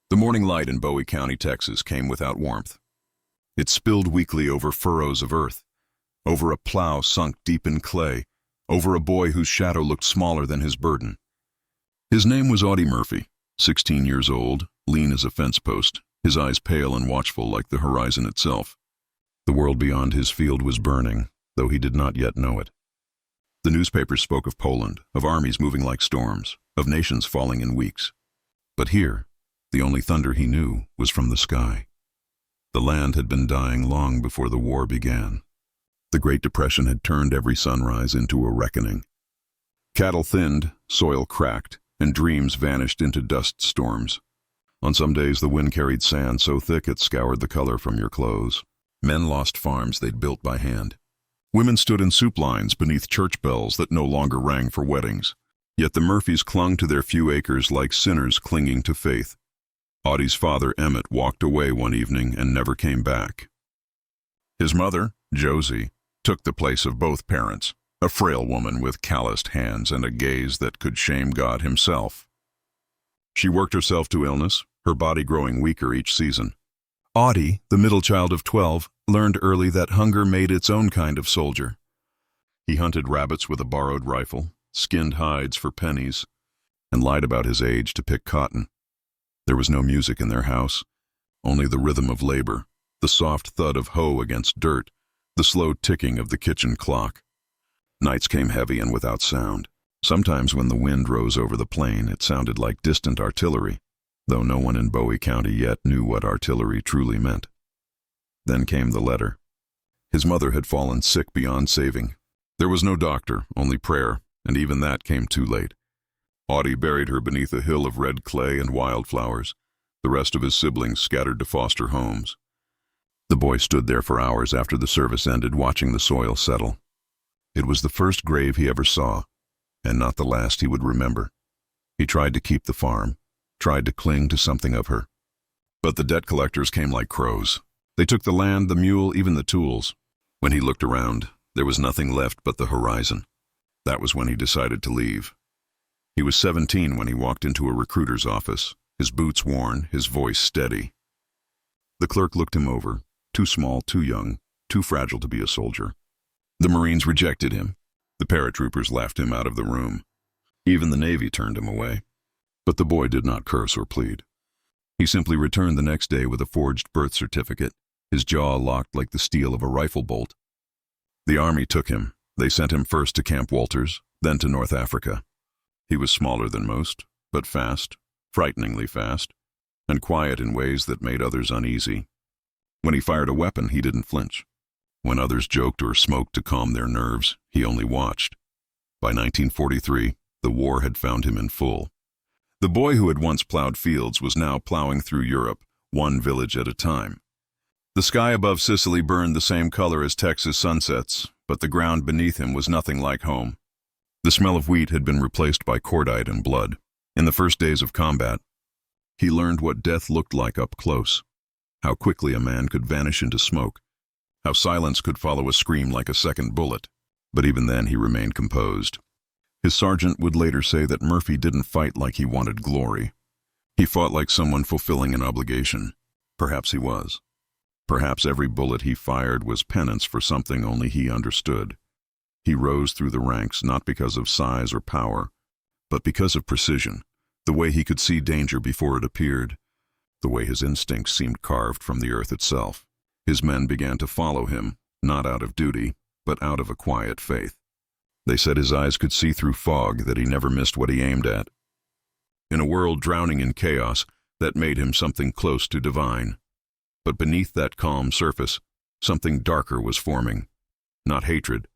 The morning light in Bowie County, Texas, came without warmth. It spilled weakly over furrows of earth, over a plow sunk deep in clay, over a boy whose shadow looked smaller than his burden. His name was Audie Murphy, 16 years old, lean as a fence post, his eyes pale and watchful like the horizon itself. The world beyond his field was burning, though he did not yet know it. The newspapers spoke of Poland, of armies moving like storms, of nations falling in weeks. But here, the only thunder he knew was from the sky. The land had been dying long before the war began. The Great Depression had turned every sunrise into a reckoning. Cattle thinned, soil cracked, and dreams vanished into dust storms. On some days the wind carried sand so thick it scoured the color from your clothes. Men lost farms they'd built by hand. Women stood in soup lines beneath church bells that no longer rang for weddings. Yet the Murphys clung to their few acres like sinners clinging to faith. Audie's father, Emmett, walked away one evening and never came back. His mother, Josie, took the place of both parents, a frail woman with calloused hands and a gaze that could shame God himself. She worked herself to illness, her body growing weaker each season. Audie, the middle child of 12, learned early that hunger made its own kind of soldier. He hunted rabbits with a borrowed rifle, skinned hides for pennies, and lied about his age to pick cotton. There was no music in their house, only the rhythm of labor, the soft thud of hoe against dirt, the slow ticking of the kitchen clock. Nights came heavy and without sound. Sometimes when the wind rose over the plain, it sounded like distant artillery, though no one in Bowie County yet knew what artillery truly meant. Then came the letter. His mother had fallen sick beyond saving. There was no doctor, only prayer, and even that came too late. Audie buried her beneath a hill of red clay and wildflowers, the rest of his siblings scattered to foster homes. The boy stood there for hours after the service ended, watching the soil settle. It was the first grave he ever saw, and not the last he would remember. He tried to keep the farm, tried to cling to something of her. But the debt collectors came like crows. They took the land, the mule, even the tools. When he looked around, there was nothing left but the horizon. That was when he decided to leave. He was 17 when he walked into a recruiter's office, his boots worn, his voice steady. The clerk looked him over, too small, too young, too fragile to be a soldier. The Marines rejected him. The paratroopers laughed him out of the room. Even the Navy turned him away. But the boy did not curse or plead. He simply returned the next day with a forged birth certificate, his jaw locked like the steel of a rifle bolt. The Army took him. They sent him first to Camp Walters, then to North Africa. He was smaller than most, but fast, frighteningly fast, and quiet in ways that made others uneasy. When he fired a weapon, he didn't flinch. When others joked or smoked to calm their nerves, he only watched. By 1943, the war had found him in full. The boy who had once plowed fields was now plowing through Europe, one village at a time. The sky above Sicily burned the same color as Texas sunsets, but the ground beneath him was nothing like home. The smell of wheat had been replaced by cordite and blood. In the first days of combat, he learned what death looked like up close, how quickly a man could vanish into smoke, how silence could follow a scream like a second bullet. But even then he remained composed. His sergeant would later say that Murphy didn't fight like he wanted glory. He fought like someone fulfilling an obligation. Perhaps he was. Perhaps every bullet he fired was penance for something only he understood. He rose through the ranks not because of size or power, but because of precision, the way he could see danger before it appeared, the way his instincts seemed carved from the earth itself. His men began to follow him, not out of duty, but out of a quiet faith. They said his eyes could see through fog, that he never missed what he aimed at. In a world drowning in chaos, that made him something close to divine. But beneath that calm surface, something darker was forming. Not hatred,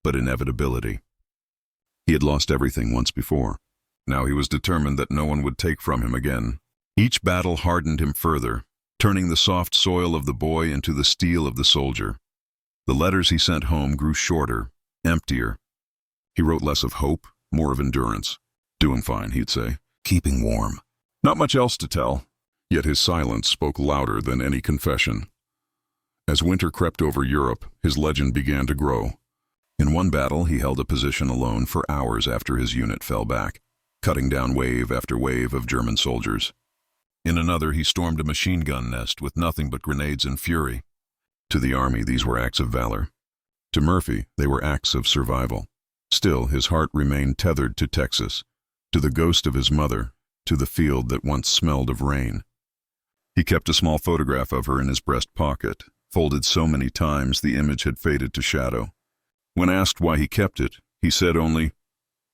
but inevitability. He had lost everything once before. Now he was determined that no one would take from him again. Each battle hardened him further, turning the soft soil of the boy into the steel of the soldier. The letters he sent home grew shorter, emptier. He wrote less of hope, more of endurance. "Doing fine," he'd say. "Keeping warm." Not much else to tell, yet his silence spoke louder than any confession. As winter crept over Europe, his legend began to grow. In one battle, he held a position alone for hours after his unit fell back, cutting down wave after wave of German soldiers. In another, he stormed a machine gun nest with nothing but grenades and fury. To the army, these were acts of valor. To Murphy, they were acts of survival. Still, his heart remained tethered to Texas, to the ghost of his mother, to the field that once smelled of rain. He kept a small photograph of her in his breast pocket, folded so many times the image had faded to shadow. When asked why he kept it, he said only,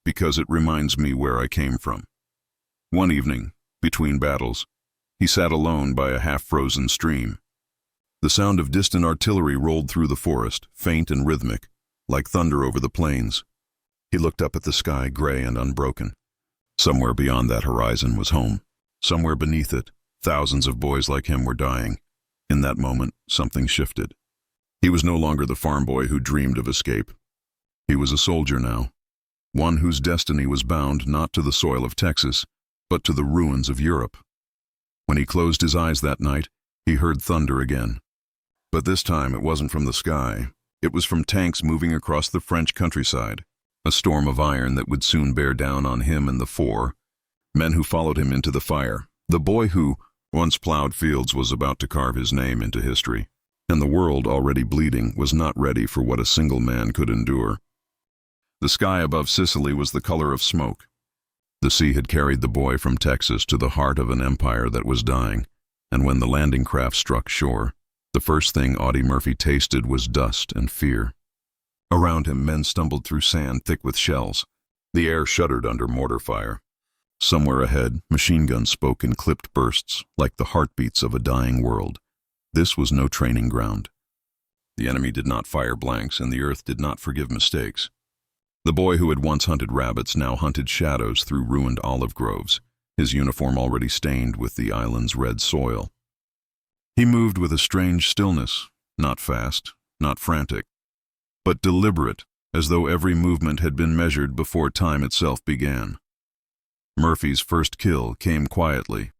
"Because it reminds me where I came from." One evening, between battles, he sat alone by a half-frozen stream. The sound of distant artillery rolled through the forest, faint and rhythmic, like thunder over the plains. He looked up at the sky, gray and unbroken. Somewhere beyond that horizon was home. Somewhere beneath it, thousands of boys like him were dying. In that moment, something shifted. He was no longer the farm boy who dreamed of escape. He was a soldier now, one whose destiny was bound not to the soil of Texas, but to the ruins of Europe. When he closed his eyes that night, he heard thunder again. But this time it wasn't from the sky. It was from tanks moving across the French countryside, a storm of iron that would soon bear down on him and the four, men who followed him into the fire. The boy who once plowed fields was about to carve his name into history, and the world, already bleeding, was not ready for what a single man could endure. The sky above Sicily was the color of smoke. The sea had carried the boy from Texas to the heart of an empire that was dying, and when the landing craft struck shore, the first thing Audie Murphy tasted was dust and fear. Around him, men stumbled through sand thick with shells. The air shuddered under mortar fire. Somewhere ahead, machine guns spoke in clipped bursts, like the heartbeats of a dying world. This was no training ground. The enemy did not fire blanks, and the earth did not forgive mistakes. The boy who had once hunted rabbits now hunted shadows through ruined olive groves, his uniform already stained with the island's red soil. He moved with a strange stillness, not fast, not frantic, but deliberate, as though every movement had been measured before time itself began. Murphy's first kill came quietly.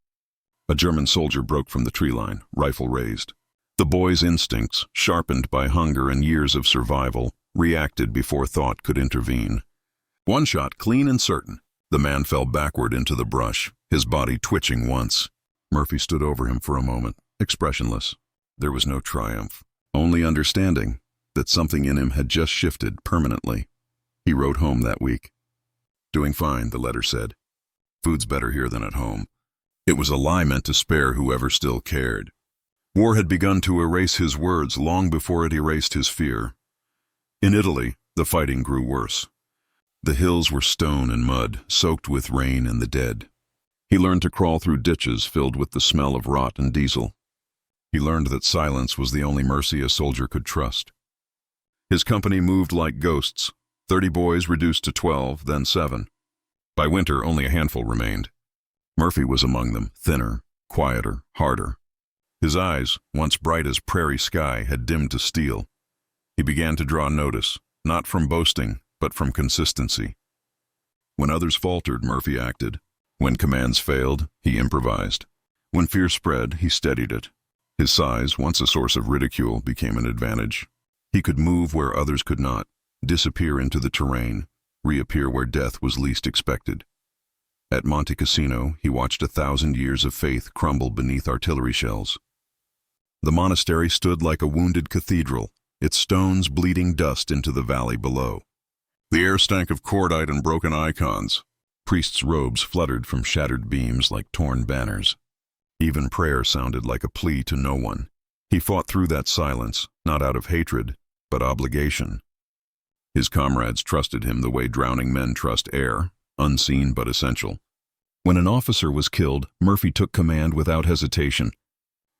A German soldier broke from the tree line, rifle raised. The boy's instincts, sharpened by hunger and years of survival, reacted before thought could intervene. One shot, clean and certain. The man fell backward into the brush, his body twitching once. Murphy stood over him for a moment, expressionless. There was no triumph, only understanding that something in him had just shifted permanently. He wrote home that week. "Doing fine," the letter said. "Food's better here than at home." It was a lie meant to spare whoever still cared. War had begun to erase his words long before it erased his fear. In Italy, the fighting grew worse. The hills were stone and mud, soaked with rain and the dead. He learned to crawl through ditches filled with the smell of rot and diesel. He learned that silence was the only mercy a soldier could trust. His company moved like ghosts, 30 boys reduced to 12, then 7. By winter, only a handful remained. Murphy was among them, thinner, quieter, harder. His eyes, once bright as prairie sky, had dimmed to steel. He began to draw notice, not from boasting, but from consistency. When others faltered, Murphy acted. When commands failed, he improvised. When fear spread, he steadied it. His size, once a source of ridicule, became an advantage. He could move where others could not, disappear into the terrain, reappear where death was least expected. At Monte Cassino, he watched 1,000 years of faith crumble beneath artillery shells. The monastery stood like a wounded cathedral, its stones bleeding dust into the valley below. The air stank of cordite and broken icons. Priests' robes fluttered from shattered beams like torn banners. Even prayer sounded like a plea to no one. He fought through that silence, not out of hatred, but obligation. His comrades trusted him the way drowning men trust air, unseen but essential. When an officer was killed, Murphy took command without hesitation.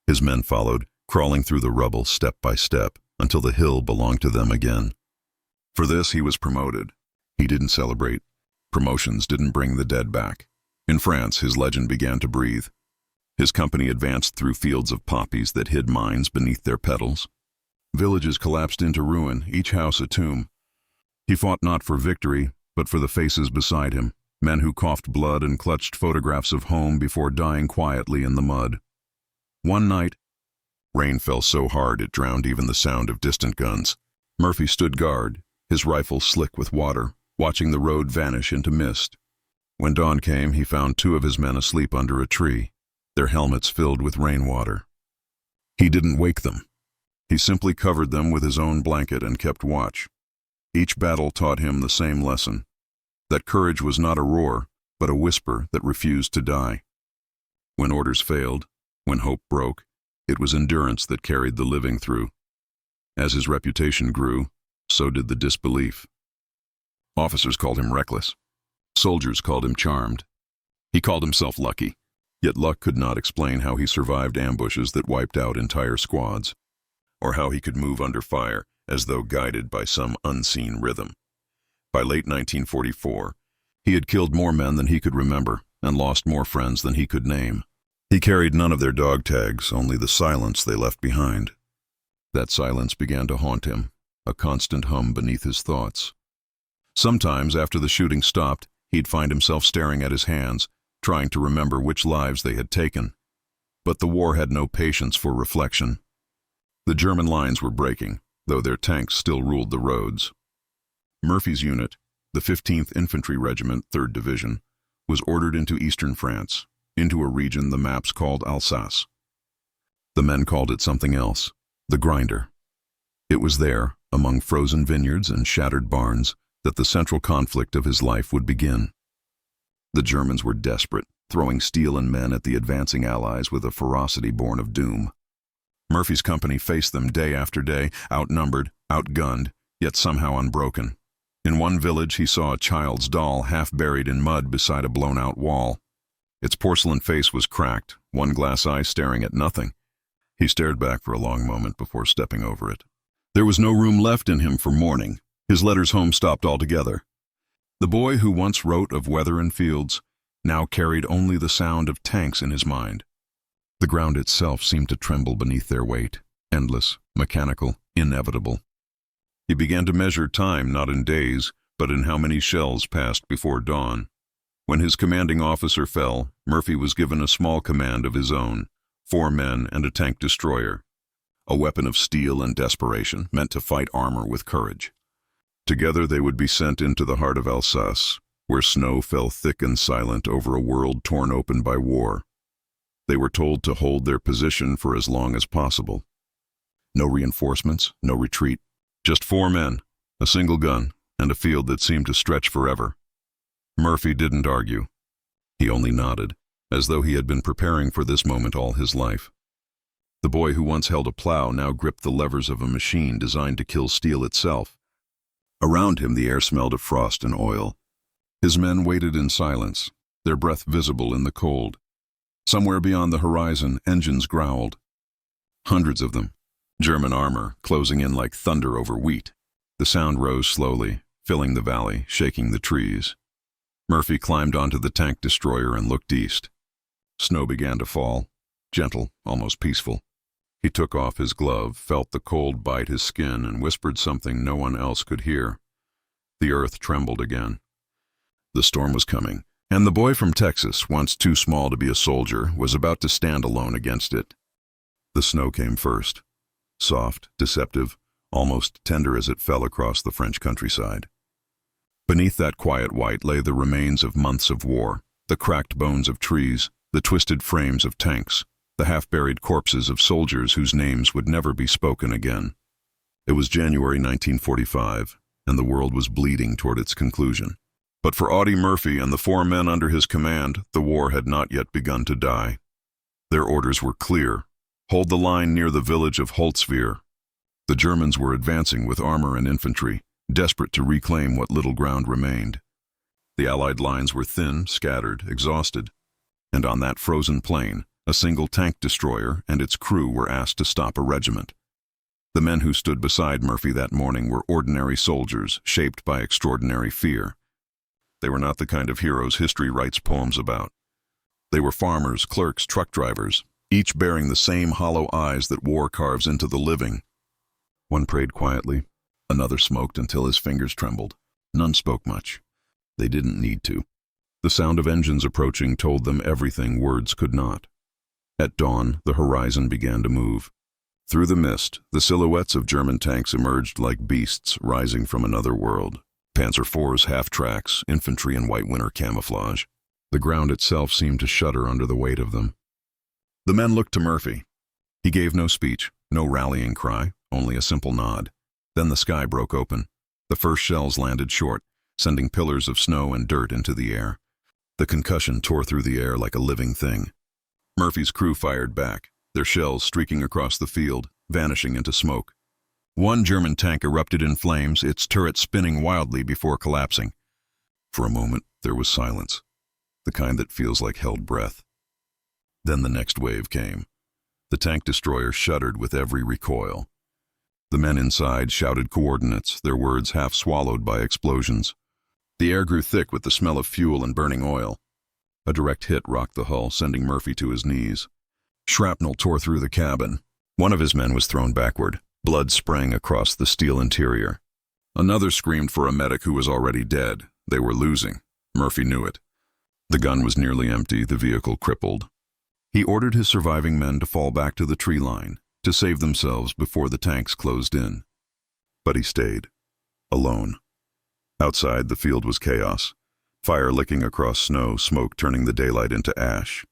His men followed, crawling through the rubble step by step, until the hill belonged to them again. For this he was promoted. He didn't celebrate. Promotions didn't bring the dead back. In France, his legend began to breathe. His company advanced through fields of poppies that hid mines beneath their petals. Villages collapsed into ruin, each house a tomb. He fought not for victory, but for the faces beside him, men who coughed blood and clutched photographs of home before dying quietly in the mud. One night, rain fell so hard it drowned even the sound of distant guns. Murphy stood guard, his rifle slick with water, watching the road vanish into mist. When dawn came, he found 2 of his men asleep under a tree. their helmets filled with rainwater. He didn't wake them. He simply covered them with his own blanket and kept watch. Each battle taught him the same lesson, that courage was not a roar, but a whisper that refused to die. When orders failed, when hope broke, it was endurance that carried the living through. As his reputation grew, so did the disbelief. Officers called him reckless. Soldiers called him charmed. He called himself lucky, yet luck could not explain how he survived ambushes that wiped out entire squads, or how he could move under fire as though guided by some unseen rhythm. By late 1944, he had killed more men than he could remember and lost more friends than he could name. He carried none of their dog tags, only the silence they left behind. That silence began to haunt him, a constant hum beneath his thoughts. Sometimes, after the shooting stopped, he'd find himself staring at his hands, trying to remember which lives they had taken. But the war had no patience for reflection. The German lines were breaking, though their tanks still ruled the roads. Murphy's unit, the 15th Infantry Regiment, 3rd Division, was ordered into eastern France, into a region the maps called Alsace. The men called it something else, the Grinder. It was there, among frozen vineyards and shattered barns, that the central conflict of his life would begin. The Germans were desperate, throwing steel and men at the advancing Allies with a ferocity born of doom. Murphy's company faced them day after day, outnumbered, outgunned, yet somehow unbroken. In one village he saw a child's doll half buried in mud beside a blown-out wall. Its porcelain face was cracked, one glass eye staring at nothing. He stared back for a long moment before stepping over it. There was no room left in him for mourning. His letters home stopped altogether. The boy who once wrote of weather and fields now carried only the sound of tanks in his mind. The ground itself seemed to tremble beneath their weight, endless, mechanical, inevitable. He began to measure time not in days, but in how many shells passed before dawn. When his commanding officer fell, Murphy was given a small command of his own, 4 men and a tank destroyer, a weapon of steel and desperation meant to fight armor with courage. Together they would be sent into the heart of Alsace, where snow fell thick and silent over a world torn open by war. They were told to hold their position for as long as possible. No reinforcements, no retreat. Just 4 men, a single gun, and a field that seemed to stretch forever. Murphy didn't argue. He only nodded, as though he had been preparing for this moment all his life. The boy who once held a plow now gripped the levers of a machine designed to kill steel itself. Around him the air smelled of frost and oil. His men waited in silence, their breath visible in the cold. Somewhere beyond the horizon, engines growled. Hundreds of them, German armor closing in like thunder over wheat. The sound rose slowly, filling the valley, shaking the trees. Murphy climbed onto the tank destroyer and looked east. Snow began to fall, gentle, almost peaceful. He took off his glove, felt the cold bite his skin, and whispered something no one else could hear. The earth trembled again. The storm was coming, and the boy from Texas, once too small to be a soldier, was about to stand alone against it. The snow came first, soft, deceptive, almost tender as it fell across the French countryside. Beneath that quiet white lay the remains of months of war, the cracked bones of trees, the twisted frames of tanks, the half-buried corpses of soldiers whose names would never be spoken again. It was January 1945, and the world was bleeding toward its conclusion. But for Audie Murphy and the 4 men under his command, the war had not yet begun to die. Their orders were clear: hold the line near the village of Holtzwihr. The Germans were advancing with armor and infantry, desperate to reclaim what little ground remained. The Allied lines were thin, scattered, exhausted, and on that frozen plain, a single tank destroyer and its crew were asked to stop a regiment. The men who stood beside Murphy that morning were ordinary soldiers, shaped by extraordinary fear. They were not the kind of heroes history writes poems about. They were farmers, clerks, truck drivers, each bearing the same hollow eyes that war carves into the living. One prayed quietly, another smoked until his fingers trembled. None spoke much. They didn't need to. The sound of engines approaching told them everything words could not. At dawn, the horizon began to move. Through the mist, the silhouettes of German tanks emerged like beasts rising from another world. Panzer IVs, half-tracks, infantry in white winter camouflage. The ground itself seemed to shudder under the weight of them. The men looked to Murphy. He gave no speech, no rallying cry, only a simple nod. Then the sky broke open. The first shells landed short, sending pillars of snow and dirt into the air. The concussion tore through the air like a living thing. Murphy's crew fired back, their shells streaking across the field, vanishing into smoke. One German tank erupted in flames, its turret spinning wildly before collapsing. For a moment, there was silence, the kind that feels like held breath. Then the next wave came. The tank destroyer shuddered with every recoil. The men inside shouted coordinates, their words half swallowed by explosions. The air grew thick with the smell of fuel and burning oil. A direct hit rocked the hull, sending Murphy to his knees. Shrapnel tore through the cabin. One of his men was thrown backward. Blood sprang across the steel interior. Another screamed for a medic who was already dead. They were losing. Murphy knew it. The gun was nearly empty, the vehicle crippled. He ordered his surviving men to fall back to the tree line, to save themselves before the tanks closed in. But he stayed, alone. Outside, the field was chaos. Fire licking across snow, smoke turning the daylight into ash.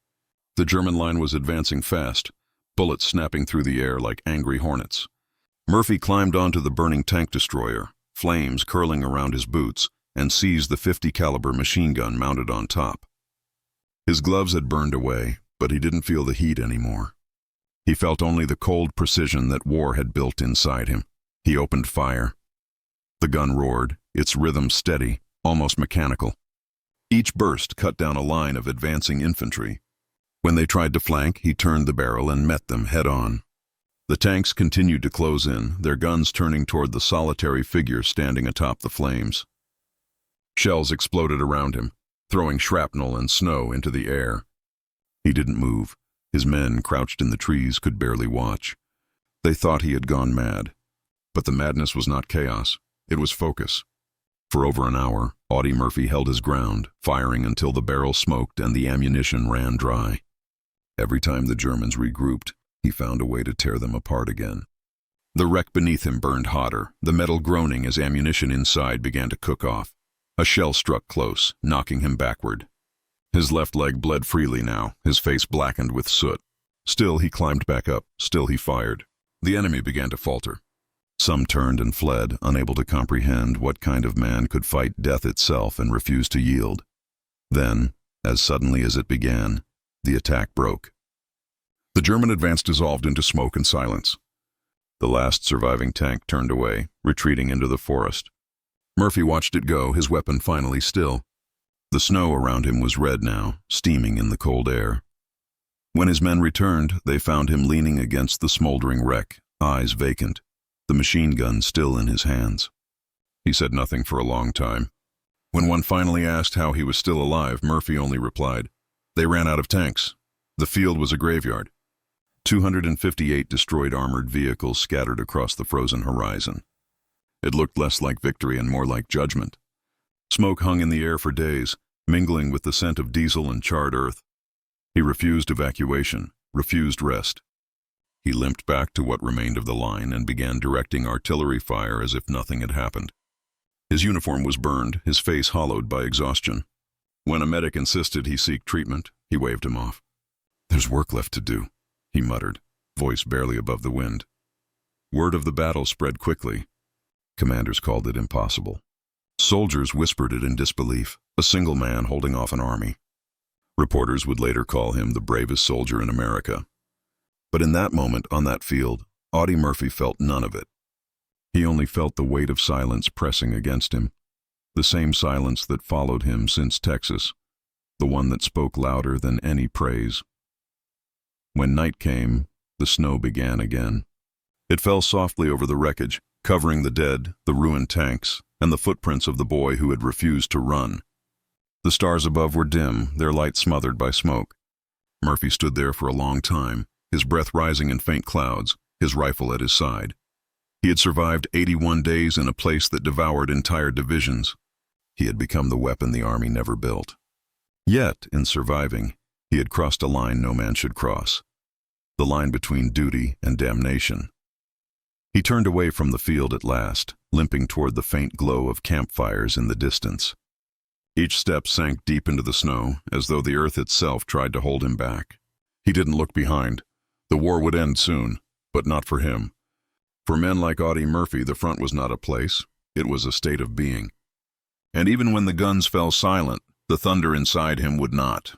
The German line was advancing fast, bullets snapping through the air like angry hornets. Murphy climbed onto the burning tank destroyer, flames curling around his boots, and seized the .50 caliber machine gun mounted on top. His gloves had burned away, but he didn't feel the heat anymore. He felt only the cold precision that war had built inside him. He opened fire. The gun roared, its rhythm steady, almost mechanical. Each burst cut down a line of advancing infantry. When they tried to flank, he turned the barrel and met them head-on. The tanks continued to close in, their guns turning toward the solitary figure standing atop the flames. Shells exploded around him, throwing shrapnel and snow into the air. He didn't move. His men, crouched in the trees, could barely watch. They thought he had gone mad. But the madness was not chaos. It was focus. For over an hour, Audie Murphy held his ground, firing until the barrel smoked and the ammunition ran dry. Every time the Germans regrouped, he found a way to tear them apart again. The wreck beneath him burned hotter, the metal groaning as ammunition inside began to cook off. A shell struck close, knocking him backward. His left leg bled freely now, his face blackened with soot. Still he climbed back up, still he fired. The enemy began to falter. Some turned and fled, unable to comprehend what kind of man could fight death itself and refuse to yield. Then, as suddenly as it began, the attack broke. The German advance dissolved into smoke and silence. The last surviving tank turned away, retreating into the forest. Murphy watched it go, his weapon finally still. The snow around him was red now, steaming in the cold air. When his men returned, they found him leaning against the smoldering wreck, eyes vacant, the machine gun still in his hands. He said nothing for a long time. When one finally asked how he was still alive, Murphy only replied, "They ran out of tanks. The field was a graveyard." 258 destroyed armored vehicles scattered across the frozen horizon. It looked less like victory and more like judgment. Smoke hung in the air for days, mingling with the scent of diesel and charred earth. He refused evacuation, refused rest. He limped back to what remained of the line and began directing artillery fire as if nothing had happened. His uniform was burned, his face hollowed by exhaustion. When a medic insisted he seek treatment, he waved him off. "There's work left to do," he muttered, voice barely above the wind. Word of the battle spread quickly. Commanders called it impossible. Soldiers whispered it in disbelief, a single man holding off an army. Reporters would later call him the bravest soldier in America. But in that moment, on that field, Audie Murphy felt none of it. He only felt the weight of silence pressing against him, the same silence that followed him since Texas, the one that spoke louder than any praise. When night came, the snow began again. It fell softly over the wreckage, covering the dead, the ruined tanks, and the footprints of the boy who had refused to run. The stars above were dim, their light smothered by smoke. Murphy stood there for a long time, his breath rising in faint clouds, his rifle at his side. He had survived 81 days in a place that devoured entire divisions. He had become the weapon the army never built. Yet, in surviving, he had crossed a line no man should cross, the line between duty and damnation. He turned away from the field at last, limping toward the faint glow of campfires in the distance. Each step sank deep into the snow, as though the earth itself tried to hold him back. He didn't look behind. The war would end soon, but not for him. For men like Audie Murphy, the front was not a place. It was a state of being. And even when the guns fell silent, the thunder inside him would not.